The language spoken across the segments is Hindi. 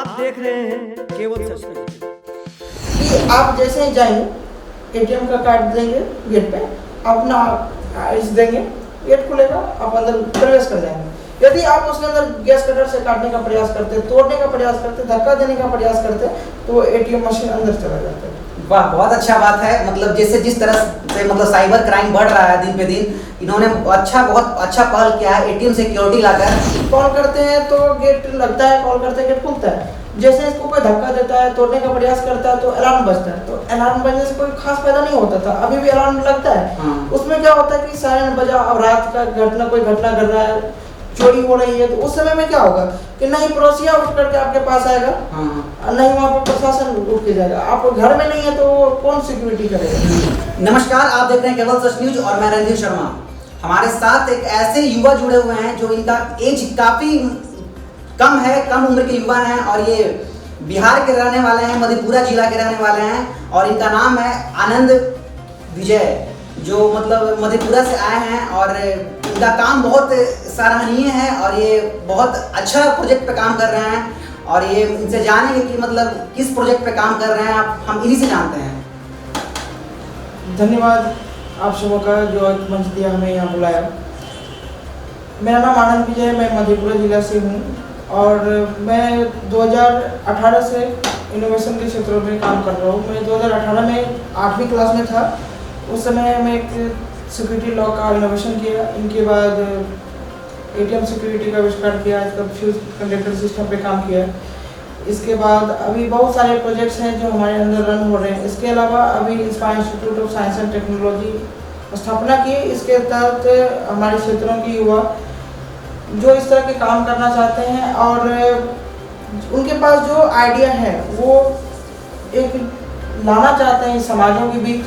आप देख रहे हैं केवल सच तक। कि आप जैसे ही जाएंगे एटीएम का कार्ड देंगे गेट पे, अपना आइस देंगे, गेट खुलेगा, आप अंदर प्रवेश कर जाएंगे। यदि आप उसके अंदर गैस कटर से काटने का प्रयास करते, तोड़ने का प्रयास करते, धक्का देने का प्रयास करते, तो एटीएम मशीन अंदर चला जाता है। वाह, बहुत अच्छा बात है। मतलब जैसे जिस तरह से मतलब साइबर क्राइम बढ़ रहा है दिन पे दिन, इन्होंने बहुत अच्छा पहल किया है एटीएम सिक्योरिटी लाकर। कॉल करते हैं तो गेट लगता है, कॉल करते हैं गेट खुलता है। जैसे इसको कोई धक्का देता है, तोड़ने का प्रयास करता है तो अलार्म बजता है। तो अलार्म बजने से कोई खास फायदा नहीं होता था, अभी भी अलार्म लगता है। उसमें क्या होता है कि सायरन बजा, अब रात का कोई घटना कर रहा है, चोरी हो रही है, तो उस समय में क्या होगा कि नहीं पड़ोसिया उठ करके आपके पास आएगा, नहीं वहाँ पर प्रशासन उठ के जाएगा। आप घर में नहीं है तो कौन सिक्योरिटी करेगा। नमस्कार, आप देख रहे हैं केवल सच न्यूज और मैं रणधीर शर्मा। हमारे साथ एक ऐसे युवा जुड़े हुए हैं जो इनका एज काफी कम है, कम उम्र के युवा हैं और ये बिहार के रहने वाले हैं, मधेपुरा जिला के रहने वाले हैं और इनका नाम है आनंद विजय, जो मतलब मधेपुरा से आए हैं और इनका काम बहुत सराहनीय है और ये बहुत अच्छा प्रोजेक्ट पे काम कर रहे हैं और ये इनसे जानेंगे कि मतलब किस प्रोजेक्ट पे काम कर रहे हैं। आप हम इन्हीं से जानते हैं। धन्यवाद आप सबों का जो एक मंच दिया, हमें यहाँ बुलाया। मेरा नाम आनंद विजय, मैं मधेपुरा जिला से हूँ और मैं 2018 से इनोवेशन के क्षेत्र में काम कर रहा हूँ। मैं 2018 में 8वीं क्लास में था। उस समय मैं एक सिक्योरिटी लॉक का इनोवेशन किया। इनके बाद एटीएम सिक्योरिटी का आविष्कार किया, इसका फ्यूज कंडक्टर सिस्टम पे काम किया। इसके बाद अभी बहुत सारे प्रोजेक्ट्स हैं जो हमारे अंदर रन हो रहे हैं। इसके अलावा अभी inspire institute of science and technology स्थापना की। इसके तहत हमारे क्षेत्रों के युवा जो इस तरह के काम करना चाहते हैं और उनके पास जो आइडिया है वो एक लाना चाहते हैं समाजों के बीच,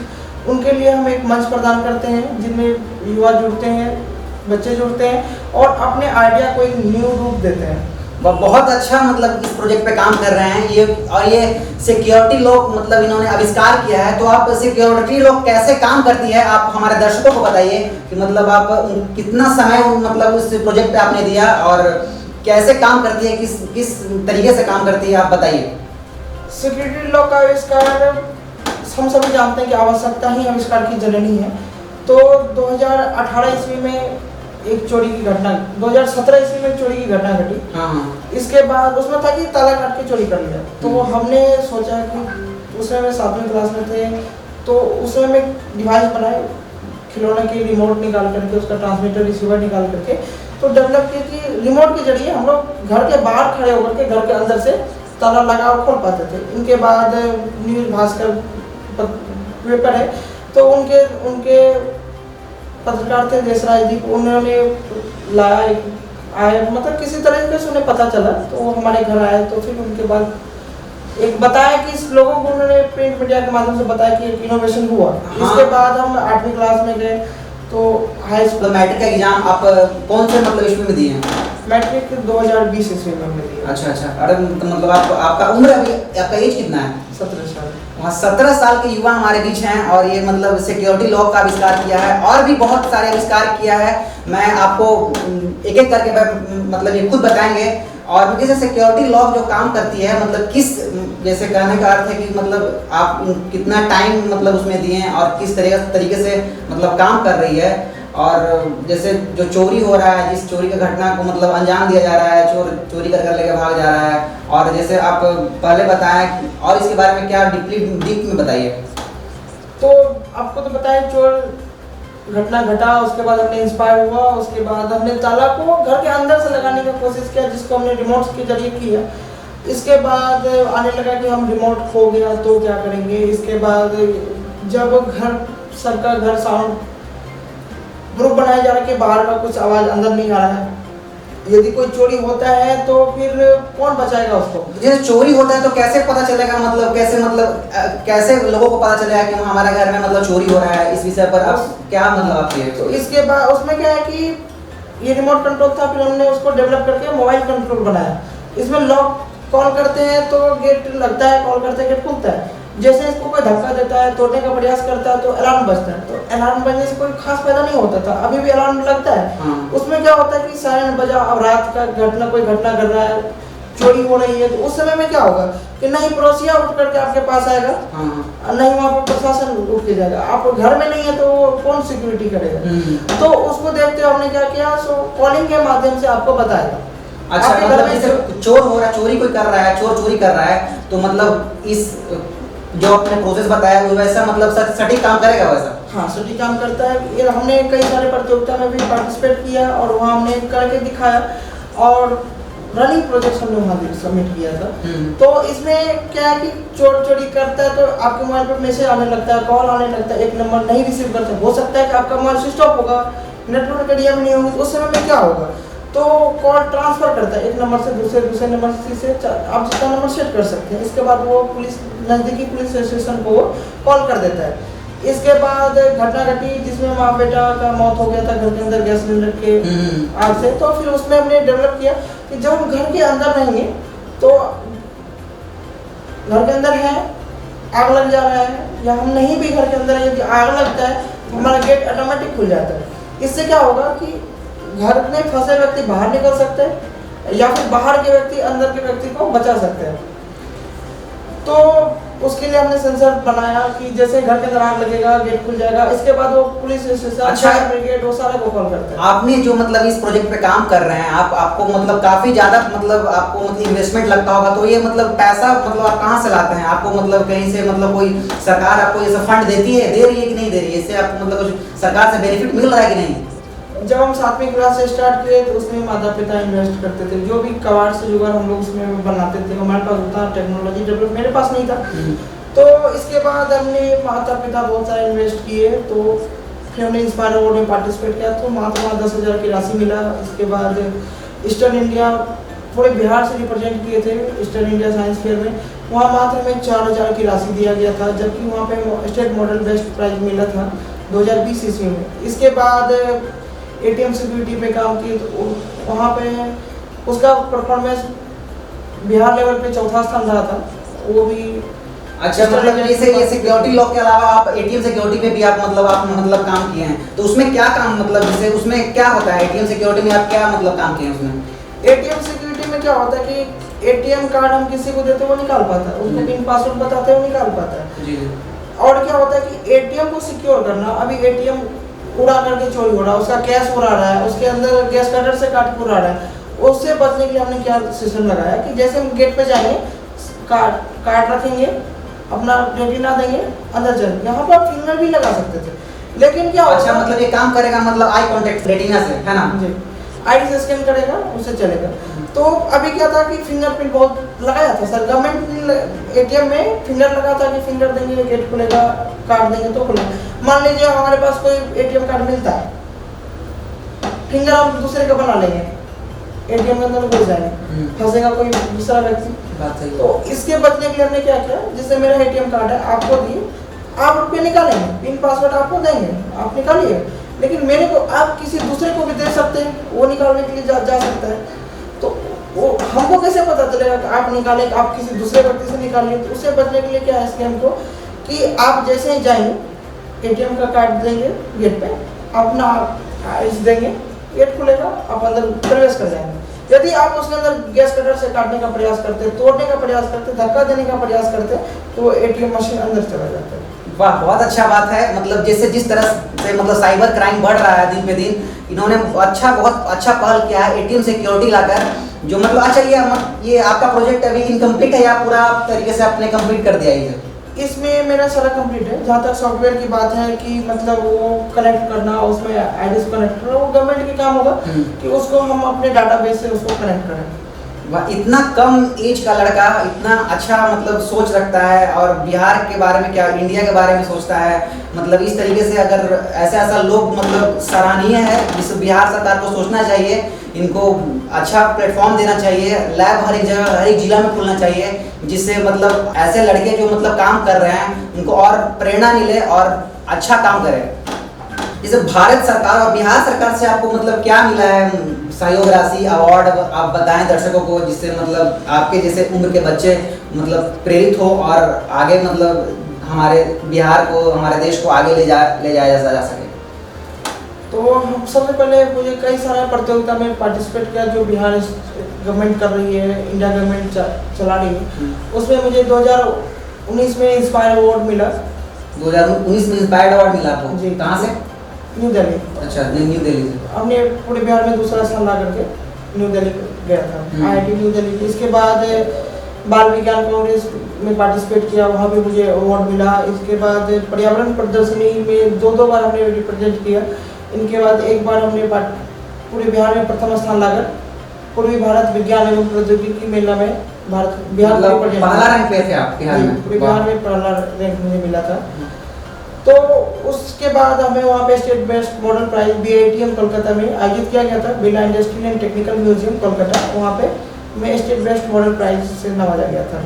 उनके लिए हम एक मंच प्रदान करते हैं जिनमें युवा जुड़ते हैं, बच्चे जुड़ते हैं और अपने आइडिया को एक न्यू रूप देते हैं। बहुत अच्छा मतलब इस प्रोजेक्ट पे काम कर रहे हैं ये सिक्योरिटी लॉक मतलब इन्होंने आविष्कार किया है। तो आप सिक्योरिटी लॉक कैसे काम करती है, आप हमारे दर्शकों को बताइए कि मतलब आप कितना समय मतलब उस प्रोजेक्ट पे आपने दिया और कैसे काम करती है, किस तरीके से काम करती है, आप बताइए। सिक्योरिटी लॉक का आविष्कार हम सभी जानते हैं कि आवश्यकता ही आविष्कार की जननी है। तो 2018 ईस्वी में एक चोरी की घटना, 2017 ईस्वी में चोरी की घटना घटी। इसके बाद उसमें था कि ताला काट के चोरी कर लिया। तो हमने सोचा कि उसमें मैं 7वीं क्लास में थे, तो उसमें मैं डिवाइस बनाए, खिलौने की रिमोट निकाल करके, उसका ट्रांसमीटर रिसीवर निकाल करके तो डेवलप किया कि रिमोट के जरिए हम लोग घर के बाहर खड़े होकर के घर के अंदर से ताला लगा और खोल पाते थे। इनके बाद न्यूज भास्कर पेपर है, तो उनके पत्रकार थे देशराज जी, उन्होंने लाया आए, मतलब किसी तरीके से उन्हें पता चला तो वो हमारे घर आए। तो फिर उनके बाद एक बताया कि इस लोगों को उन्होंने प्रिंट मीडिया के माध्यम से बताया कि इनोवेशन हुआ। इसके बाद हम 8वीं क्लास में गए तो हाई स्कूल मैट्रिक का एग्जाम आप कौन से मतलब ईस्वी में दिए हैं? मैट्रिक 2020 ईस्वी में हमने दिया। अच्छा। अरे मतलब आपका उम्र अभी आपका एज कितना है? 17 साल। वहाँ 17 साल के युवा हमारे बीच हैं और ये मतलब सिक्योरिटी लॉक का आविष्कार किया है और भी बहुत सारे आविष्कार किया है। मैं आपको एक एक करके मतलब ये खुद बताएंगे। और जैसे सिक्योरिटी लॉक जो काम करती है मतलब किस, जैसे कहने का अर्थ है कि मतलब आप कितना टाइम मतलब उसमें दिए हैं और किस तरीके से मतलब काम कर रही है। और जैसे जो चोरी हो रहा है, जिस चोरी की घटना को मतलब अंजाम दिया जा रहा है, चोरी कर लेके भाग जा रहा है, और जैसे आप पहले बताएं और इसके बारे में क्या डीप में बताइए। तो आपको तो बताएं चोर घटना घटा, उसके बाद हमने इंस्पायर हुआ, उसके बाद हमने ताला को घर के अंदर से लगाने की कोशिश किया जिसको हमने रिमोट के जरिए किया। इसके बाद आने लगा कि हम रिमोट खो गया तो क्या करेंगे। इसके बाद जब सबका घर साउंड ग्रुप बनाया जा रहा है कि बाहर का कुछ आवाज़ अंदर नहीं आ रहा है, यदि कोई चोरी होता है तो फिर कौन बचाएगा उसको। जैसे चोरी होता है तो कैसे पता चलेगा, मतलब कैसे लोगों को पता चलेगा कि हमारे घर में मतलब चोरी हो रहा है, इस विषय पर आप क्या मतलब आप ये। तो इसके बाद उसमें क्या है कि ये रिमोट कंट्रोल था, फिर हमने उसको डेवलप करके मोबाइल कंट्रोल बनाया। इसमें लॉक कॉल करते हैं तो गेट लगता है, कॉल करते हैं गेट खुलता है। जैसे इसको कोई धक्का देता है, तोड़ने का प्रयास करता है तो अलार्म बजता है। तो अलार्म बजने से कोई खास फायदा नहीं होता था, अभी भी अलार्म लगता है। उसमें क्या होता है कि सायरन बजा, अब रात का कोई घटना कर रहा है, चोरी हो रही है, तो उस समय में क्या होगा कि नहीं पड़ोसिया उठ करके आपके पास आएगा, नहीं वहाँ पर प्रशासन उठ के जाएगा। आप घर में नहीं है तो कौन सिक्योरिटी करेगा। तो उसको देखते हुए हमने क्या किया, सो कॉलिंग के माध्यम से आपको बताएगा। अच्छा, मतलब जैसे चोर हो रहा है, चोरी कोई कर रहा है, चोर चोरी कर रहा है, तो मतलब इस जो आपने प्रोसेस बताया वो वैसा मतलब सटीक काम करेगा वैसा? हाँ, सटीक काम करता है। ये हमने कई सारे प्रतियोगिता में भी पार्टिसिपेट किया और वहाँ हमने करके दिखाया और रनिंग प्रोजेक्ट हमने वहाँ सबमिट किया था। तो इसमें क्या है कि चोर चोरी करता है तो आपके मोबाइल पर मैसेज आने लगता है, कॉल आने लगता है, एक नंबर नहीं रिसीव करता, हो सकता है कि आपका मोबाइल स्विच ऑफ होगा, नेटवर्क एरिया में नहीं होगी, तो उस समय में क्या होगा, तो कॉल ट्रांसफर करता है एक नंबर से दूसरे नंबर से आप जितना नंबर सेट कर सकते हैं। इसके बाद वो पुलिस नज़दीकी पुलिस स्टेशन को कॉल कर देता है। इसके बाद घटना घटी जिसमें माँ बेटा का मौत हो गया था घर के अंदर गैस सिलेंडर के आग से। तो फिर उसमें हमने डेवलप किया कि जब हम घर के अंदर रहेंगे तो घर के अंदर है, आग लग जा रहा है, या हम नहीं भी घर के अंदर है, यदि आग लगता है तो हमारा गेट ऑटोमेटिक खुल जाता है। इससे क्या होगा कि घर में फंसे व्यक्ति बाहर निकल सकते हैं या फिर बाहर के व्यक्ति अंदर के व्यक्ति को बचा सकते हैं। तो उसके लिए हमने सेंसर बनाया कि जैसे घर के अंदर आग लगेगा गेट खुल जाएगा, इसके बाद वो पुलिस स्टेशन, अच्छा, ब्रिगेड, वो सारा को कॉल करते हैं। आपने जो मतलब इस प्रोजेक्ट पे काम कर रहे हैं, आपको मतलब काफी ज्यादा मतलब आपको मतलब इन्वेस्टमेंट लगता होगा, तो ये मतलब पैसा मतलब आप कहाँ से लाते हैं? आपको मतलब कहीं से मतलब कोई सरकार आपको ये सब फंड देती है, दे रही है कि नहीं दे रही है? इससे आपको मतलब कुछ सरकार से बेनिफिट मिल रहा है कि नहीं? जब हम 7वीं क्लास से स्टार्ट किए तो उसमें माता पिता इन्वेस्ट करते थे, जो भी कबाड़ से जुगाड़ हम लोग उसमें बनाते थे। हमारे पास उतना टेक्नोलॉजी डेवलप मेरे पास नहीं था। तो इसके बाद हमने माता पिता बहुत सारे इन्वेस्ट किए, तो फिर हमने इंस्पायर अवार्ड में पार्टिसिपेट किया, तो मात्र 10,000 की राशि मिला। इसके बाद ईस्टर्न इंडिया पूरे बिहार से रिप्रेजेंट किए थे ईस्टर्न इंडिया साइंस फेयर में, वहाँ मात्र हमें 4,000 की राशि दिया गया था, जबकि वहाँ पे स्टेट मॉडल बेस्ट प्राइज मिला था 2020 ईस्वी में। इसके बाद एटीएम सिक्योरिटी पे काम किए, तो वहाँ पे उसका परफॉर्मेंस बिहार लेवल पे 4था स्थान रहा था, वो भी। अच्छा, मतलब जैसे ये सिक्योरिटी लॉक के अलावा आप एटीएम सिक्योरिटी पे भी आप मतलब काम किए हैं, तो उसमें क्या काम मतलब जैसे उसमें क्या होता है एटीएम सिक्योरिटी में आप क्या मतलब काम किए हैं उसमें? एटीएम सिक्योरिटी में क्या होता है कि एटीएम कार्ड हम किसी को देते वो निकाल पाता है, उसको पिन पासवर्ड बताते हैं वो निकाल पाता है जी। और क्या होता है कि एटीएम को सिक्योर करना, अभी एटीएम उड़ा करके चोरी हो रहा है, उसका कैश उड़ा रहा है, उसके अंदर गैस कटर से काट के उड़ा रहा है, उससे बचने के लिए हमने क्या सिस्टम लगाया कि जैसे हम गेट पे जाएंगे, कार्ड रखेंगे, अपना रेटिना देंगे, अंदर जाएंगे, यहाँ पर आप फिंगर भी लगा सकते थे, लेकिन क्या अच्छा मतलब ये काम करेगा मतलब आई कांटेक्ट रेटिना से, है ना जी, आईडी से स्कैन करेगा उससे चलेगा। तो अभी क्या था कि फिंगरप्रिंट बहुत लगाया था सर, गवर्नमेंट एटीएम में फिंगर लगा था कि फिंगर देंगे गेट खुलेगा, कार्ड देंगे तो खुलेगा। मान लीजिए हमारे पास कोई एटीएम कार्ड मिलता है, फिंगर हम दूसरे का बना लेंगे, एटीएम के अंदर घुस जाएंगे, फंसेगा कोई दूसरा व्यक्ति। तो इसके बचने के लिए हमने क्या किया, जैसे मेरा एटीएम कार्ड है आपको दिए, आप रुपये निकालेंगे, पिन पासवर्ड आपको देंगे, आप निकालिए, लेकिन मेरे को आप किसी दूसरे को भी दे सकते हैं, वो निकालने के लिए जा सकता है। तो वो हमको कैसे पता चलेगा कि आप निकाले, आप किसी दूसरे व्यक्ति से निकालिए? तो उससे बचने के लिए क्या है स्कैम को कि आप जैसे ही जाएंगे एटीएम का कार्ड देंगे गेट पे, अपना आईडी देंगे, गेट खुलेगा, आप अंदर प्रवेश कर जाएंगे। यदि आप उसके अंदर गैस कटर से काटने का प्रयास करते, तोड़ने का प्रयास करते, धक्का देने का प्रयास करते, तो एटीएम मशीन अंदर चला जाता है। वाह, बहुत अच्छा बात है। मतलब जैसे जिस तरह से मतलब साइबर क्राइम बढ़ रहा है दिन पे दिन, इन्होंने बहुत अच्छा पहल किया है एटीएम सिक्योरिटी लाकर, जो मतलब अच्छा ये आपका प्रोजेक्ट अभी इनकम्प्लीट है या पूरा तरीके से आपने कंप्लीट कर दिया है? इसमें मेरा सारा कंप्लीट है। जहाँ तक सॉफ्टवेयर की बात है कि मतलब वो कनेक्ट करना, उसमें आईडी से कनेक्ट करना, वो गवर्नमेंट के काम होगा कि उसको हम अपने डाटाबेस से उसको कनेक्ट करें। वाह, इतना कम एज का लड़का इतना अच्छा मतलब सोच रखता है और बिहार के बारे में क्या इंडिया के बारे में सोचता है। मतलब इस तरीके से अगर ऐसा लोग मतलब सराहनीय है, जिस बिहार सरकार को सोचना चाहिए, इनको अच्छा प्लेटफॉर्म देना चाहिए, लैब हर एक जगह हर एक जिला में खोलना चाहिए, जिससे मतलब ऐसे लड़के जो मतलब काम कर रहे हैं उनको और प्रेरणा मिले और अच्छा काम करें। जैसे भारत सरकार और बिहार सरकार से आपको मतलब क्या मिला है सहयोग राशि, अवार्ड, आप बताएं दर्शकों को, जिससे मतलब आपके जैसे उम्र के बच्चे मतलब प्रेरित हो और आगे मतलब हमारे बिहार को, हमारे देश को आगे ले जाया जा सके। तो सबसे पहले मुझे कई सारे प्रतियोगिता में पार्टिसिपेट किया जो बिहार गवर्नमेंट कर रही है, इंडिया गवर्नमेंट चला रही है, उसमें मुझे 2019 में इंस्पायर अवार्ड मिला। 2019 में इंस्पायर्ड अवार्ड मिला आपको? जी। कहाँ से? न्यू दिल्ली। अच्छा, न्यू दिल्ली से। हमने पूरे बिहार में दूसरा स्थान ला करके न्यू दिल्ली गया था, IIT न्यू दिल्ली। इसके बाद बाल विज्ञान कांग्रेस में पार्टिसिपेट किया, वहाँ भी मुझे अवार्ड मिला। इसके बाद पर्यावरण प्रदर्शनी में दो बार हमने रिप्रेजेंट किया। इनके बाद एक बार हमने पूरे बिहार में प्रथम स्थान लाकर पूर्वी भारत विज्ञान एवं प्रौद्योगिकी मेला में बिहार पहला रैंक पे थे आप बिहार में? पूरे बिहार में पहला रैंक मुझे मिला था। तो उसके बाद हमें वहाँ पे state best model prize BITM Kolkata में आयोजित किया गया था, Birla Industrial and Technical Museum Kolkata. वहाँ पे मैं स्टेट बेस्ट मॉडल प्राइज से नवाजा गया था।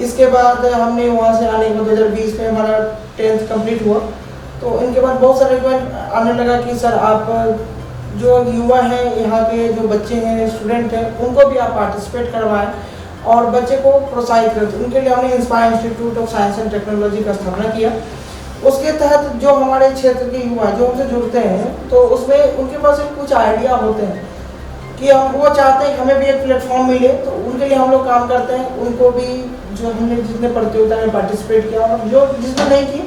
इसके बाद हमने वहाँ से आने के बाद 2020 में हमारा 10th कंप्लीट हुआ। तो इनके बाद बहुत सारे रिक्वेस्ट आने लगा कि सर आप जो युवा हैं, यहाँ के जो बच्चे हैं, स्टूडेंट हैं, उनको भी आप पार्टिसिपेट करवाएं और बच्चे को प्रोत्साहित करें। उनके लिए हमने inspire institute of science and technology का स्थापना किया। उसके तहत जो हमारे क्षेत्र के युवा जो हमसे जुड़ते हैं, तो उसमें उनके पास एक कुछ आइडिया होते हैं कि हम वो चाहते हैं हमें भी एक प्लेटफॉर्म मिले, तो उनके लिए हम लोग काम करते हैं। उनको भी जो हमने जितने प्रतियोगिता में पार्टिसिपेट किया और जो जिसमें नहीं की,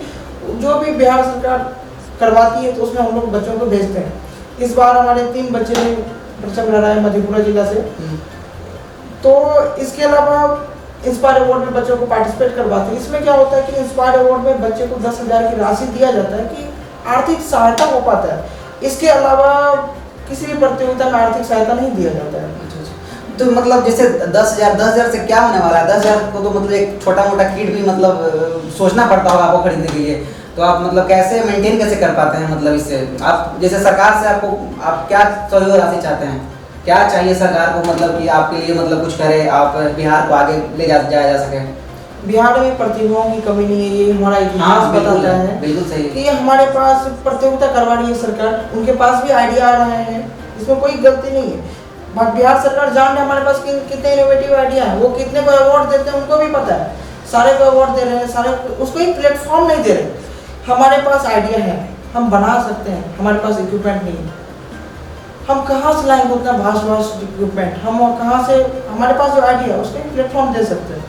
जो भी बिहार सरकार करवाती है, तो उसमें हम लोग बच्चों को भेजते हैं। इस बार हमारे 3 बच्चे ने परचम लहराया है मधेपुरा जिला से। तो इसके अलावा इंस्पायर अवार्ड में बच्चों को पार्टिसिपेट करवाते हैं। इसमें क्या होता है कि इंस्पायर अवार्ड में बच्चे को 10,000 की राशि दिया जाता है कि आर्थिक सहायता हो पाता है। इसके अलावा किसी भी प्रतियोगिता में आर्थिक सहायता नहीं दिया जाता है। तो मतलब जैसे 10,000 से क्या होने वाला है? 10,000 को तो मतलब एक छोटा मोटा किट भी मतलब सोचना पड़ता होगा आपको खरीदने के लिए। तो आप मतलब कैसे मेंटेन कैसे कर पाते हैं? मतलब इससे आप जैसे सरकार से आप क्या सहयोग राशि चाहते हैं? क्या चाहिए सरकार को मतलब कि आपके लिए मतलब कुछ करे, आप बिहार को आगे ले जाया जा सके? बिहार में प्रतिभाओं की कमी नहीं है, ये हमारा इतिहास बताता है। बिल्कुल सही कि हमारे पास प्रतियोगिता करवा रही है सरकार, उनके पास भी आइडिया आ रहे हैं, इसमें कोई गलती नहीं है। बिहार सरकार जान रहे हमारे पास कितने इनोवेटिव आइडिया है, वो कितने को अवार्ड देते हैं उनको भी पता है। सारे को अवार्ड दे रहे हैं, सारे उसको एक प्लेटफॉर्म नहीं दे रहे। हमारे पास आइडिया है, हम बना सकते हैं, हमारे पास इक्विपमेंट नहीं है। हम कहाँ से लाएंगे उतना भास्ट इक्विपमेंट? हम कहाँ से, हमारे पास जो आइडिया है उसको एक प्लेटफॉर्म दे सकते हैं।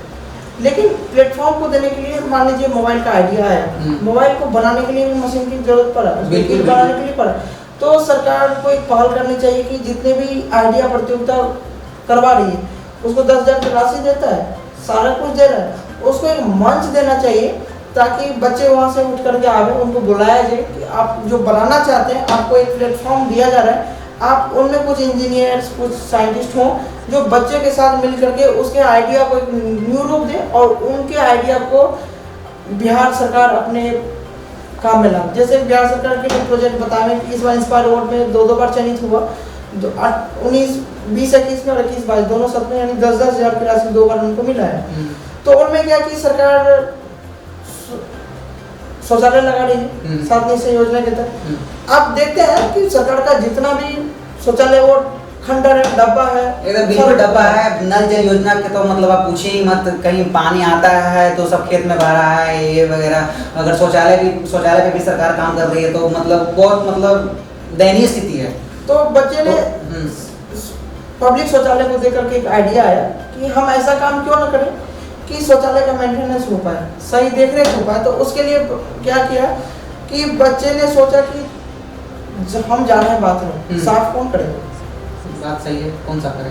लेकिन प्लेटफॉर्म को देने के लिए मान लीजिए मोबाइल का आइडिया आया, मोबाइल को बनाने के लिए भी मशीन की जरूरत पड़ा, उसको बनाने के लिए पड़ा। तो सरकार को एक पहल करनी चाहिए कि जितने भी आइडिया प्रतियोगिता करवा रही है उसको 10,000 की राशि देता है, सारा कुछ दे रहा है, उसको एक मंच देना चाहिए ताकि बच्चे वहाँ से उठ करके आवे, उनको बुलाया जाए कि आप जो बनाना चाहते हैं, आपको एक प्लेटफॉर्म दिया जा रहा है, आप उनमें कुछ इंजीनियर्स, कुछ साइंटिस्ट हों जो बच्चे के साथ मिल करके उसके आइडिया को एक न्यू रूप दें और उनके आइडिया को बिहार सरकार अपने काम में लाए। जैसे बिहार सरकार के लिए प्रोजेक्ट बताएं कि इस बार इंस्पायर अवार्ड में 2 बार चयनित हुआ, 2021 में और 21-22 दोनों सत्र में, यानी 10,000 की राशि 2 बार उनको मिला है। तो उनमें क्या कि सरकार शौचालय लगा रही है 7 निश्चय योजना के तहत। आप देखते हैं कि सरकार का जितना भी शौचालय वो खंडर है, डब्बा है, एकदम बिल्कुल डब्बा है। नल जल योजना के तो मतलब आप पूछिए ही मत, कहीं पानी आता है तो सब खेत में भरा है ये वगैरह। अगर शौचालय पे भी सरकार काम कर रही है तो मतलब बहुत मतलब दयनीय स्थिति है। तो बच्चे ने पब्लिक शौचालय को देकर के एक आइडिया आया कि हम ऐसा काम क्यों न करें कि शौचालय का मेंटेनेंस हो पाए, सही देखरेख हो पाए। तो उसके लिए क्या किया कि बच्चे ने सोचा कि जब हम जा रहे हैं बाथरूम, साफ कौन करेगा? बात सही है, कौन सा करे?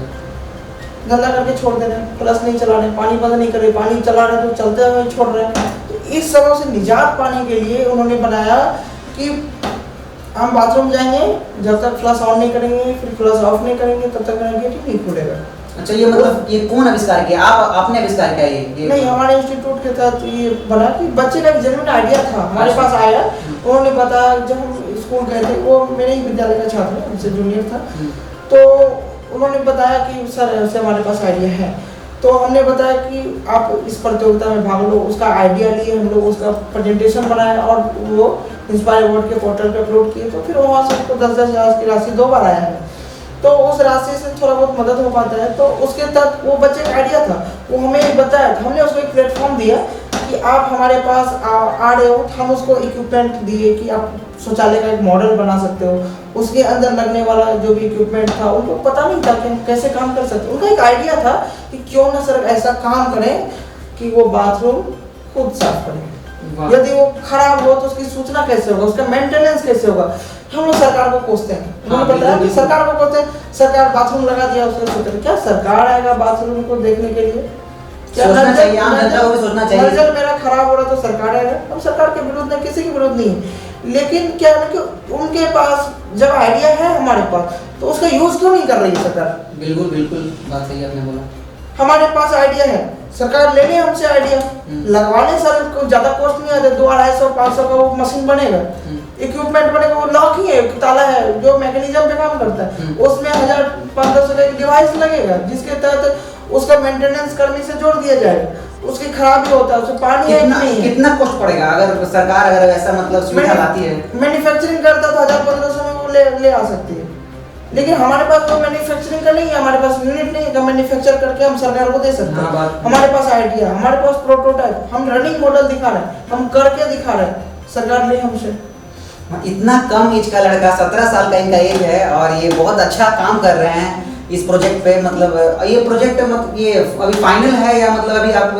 गंदा करके छोड़ दे रहे हैं, फ्लश नहीं चला रहे, पानी बंद नहीं कर रहे, पानी चला रहे तो चलते हुए छोड़ रहे हैं। तो इस सबों से निजात पाने के लिए उन्होंने बनाया कि हम बाथरूम जाएंगे, जब तक फ्लश ऑन नहीं करेंगे, फिर फ्लश ऑफ नहीं करेंगे, तब तक गेट नहीं खुलेगा। अच्छा, ये मतलब ये कौन आविष्कार किया? आपने आविष्कार किया ये? नहीं, हमारे इंस्टीट्यूट के तहत ये बना कि बच्चे का जेन्युइन आइडिया था, हमारे पास आया। उन्होंने बताया, जब हम स्कूल गए थे, वो मेरे ही विद्यालय का छात्र है, हमसे जूनियर था, तो उन्होंने बताया कि सर ऐसे हमारे पास आइडिया है। तो हमने बताया कि आप इस प्रतियोगिता में भाग लो। उसका आइडिया लिए हम लोग उसका प्रेजेंटेशन बनाया और वो इंस्पायर अवार्ड के पोर्टल पे अपलोड किए। तो फिर वहाँ से उसको 10,000 की राशि 2 बार आया है, तो उस राशि से थोड़ा बहुत मदद हो पाता है। तो उसके तहत वो बच्चे का आइडिया था, वो हमें बताया था, हमने उसको एक प्लेटफॉर्म दिया कि आप हमारे पास आ रहे हो, हम उसको इक्विपमेंट दिए कि आप शौचालय का एक मॉडल बना सकते हो। उसके अंदर लगने वाला जो भी इक्विपमेंट था उनको पता नहीं था कि हम कैसे काम कर सकते। उनका एक आइडिया था कि क्यों ना सर ऐसा काम करें कि वो बाथरूम खुद साफ करें। यदि वो खराब हो तो उसकी सूचना कैसे होगा, उसका मेंटेनेंस कैसे होगा। हम लोग सरकार को कोसते हैं, उन्होंने बताया कि सरकार को कोसते हैं, सरकार बाथरूम लगा दिया उसका सोचते क्या सरकार आएगा बाथरूम को देखने के लिए? सोचना चाहिए, आम जनता को भी सोचना चाहिए। नजर मेरा खराब हो रहा तो सरकार आएगा। हम सरकार के विरोध में, किसी के विरोध नहीं है, लेकिन क्या है कि उनके पास जब आइडिया है हमारे पास तो उसका यूज क्यों नहीं कर रही है सरकार? बिल्कुल बिल्कुल बात सही आपने बोला। हमारे पास आइडिया है, सरकार ले ले हमसे आइडिया, लगवाने सर को ज्यादा कॉस्ट नहीं आता, 200-250-500 का वो मशीन बनेगा, इक्विपमेंट बनेगा, वो लॉक ही है, ताला है जो मैकेनिज्म पे काम करता है, उसमें 1000-1500 का एक डिवाइस लगेगा जिसके तहत उसका मेंटेनेंस करने से जोड़ दिया जाएगा। उसकी खराबी होता है, उसमें पानी है नहीं है। कितना कॉस्ट पड़ेगा अगर सरकार अगर ऐसा मतलब सुविधा लाती है? मैन्युफैक्चरिंग करता तो 1000-1500 में वो ले आ सकती है, लेकिन हमारे पास वो मैन्युफैक्चरिंग का नहीं है, हमारे पास यूनिट नहीं है कि मैन्युफैक्चर करके हम सरकार को दे सकते हैं। हमारे पास आइडिया, हमारे पास प्रोटोटाइप, हम रनिंग मॉडल दिखा रहे हैं, हम करके दिखा रहे हैं, सरकार ले हमसे। इतना कम एज का लड़का, 17 साल का इनका एज है और ये बहुत अच्छा काम कर रहे हैं इस प्रोजेक्ट पे। मतलब ये प्रोजेक्ट ये अभी फाइनल है या मतलब अभी आप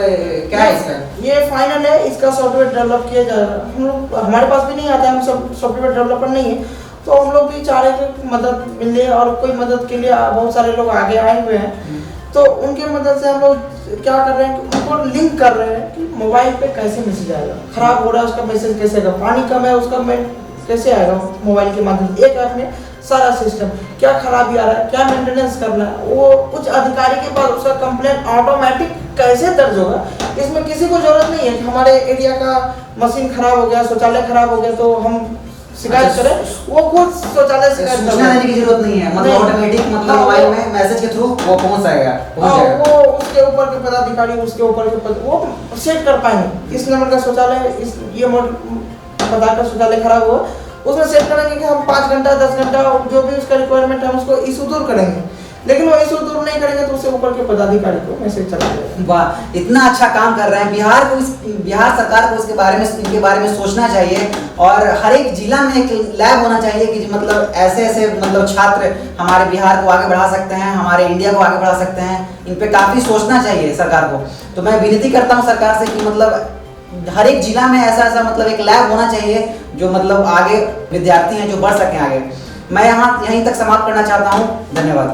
क्या है इसका? ये फाइनल है, इसका सॉफ्टवेयर डेवलप किया जा रहा है। हम लोग, हमारे पास भी नहीं आता है, हम सब सॉफ्टवेयर डेवलपर नहीं है, तो हम लोग भी चाह रहे हैं कि मदद मिले और कोई मदद के लिए बहुत सारे लोग आगे आए हुए हैं, तो उनके मदद से हम लोग क्या कर रहे हैं कि उनको लिंक कर रहे हैं कि मोबाइल पे कैसे मैसेज आएगा, खराब हो रहा है उसका मैसेज कैसे आएगा, पानी कम है उसका कैसे आएगा मोबाइल के माध्यम से। एक ऐप में सारा सिस्टम, क्या खराबी आ रहा है, क्या मेंटेनेंस करना है, वो कुछ अधिकारी के पास उसका कंप्लेंट ऑटोमेटिक कैसे दर्ज होगा। इसमें किसी को जरूरत नहीं है कि हमारे एरिया का मशीन खराब हो गया, शौचालय खराब हो गया तो हम शिकायत करें, वो खुद शौचालय शिकायत सूचना देने की जरूरत नहीं है, मतलब ऑटोमेटिक मतलब मोबाइल में मैसेज के थ्रू वो पहुंच जाएगा। वो उसके ऊपर के पदाधिकारी उसके ऊपर के वो सेट कर पाएंगे, इस नंबर का शौचालय, इस ये पता का शौचालय खराब हुआ, उसमें सेट करेंगे कि हम 5 घंटा 10 घंटा जो भी उसका रिक्वायरमेंट है हम उसको इशू दूर करेंगे, लेकिन वो इशू दूर नहीं करेंगे तो उससे ऊपर के पदाधिकारी को मैसेज चला जाएगा। वाह, इतना अच्छा काम कर रहे हैं। बिहार सरकार को इसके बारे में सोचना चाहिए और हर एक जिला में एक लैब होना चाहिए कि मतलब ऐसे मतलब छात्र हमारे बिहार को आगे बढ़ा सकते हैं, हमारे इंडिया को आगे बढ़ा सकते हैं। इन पे काफ़ी सोचना चाहिए सरकार को। तो मैं विनती करता हूँ सरकार से कि मतलब हर एक जिला में ऐसा मतलब एक लैब होना चाहिए जो मतलब आगे विद्यार्थी हैं जो बढ़ सकें आगे। मैं यहीं तक समाप्त करना चाहता हूँ। धन्यवाद।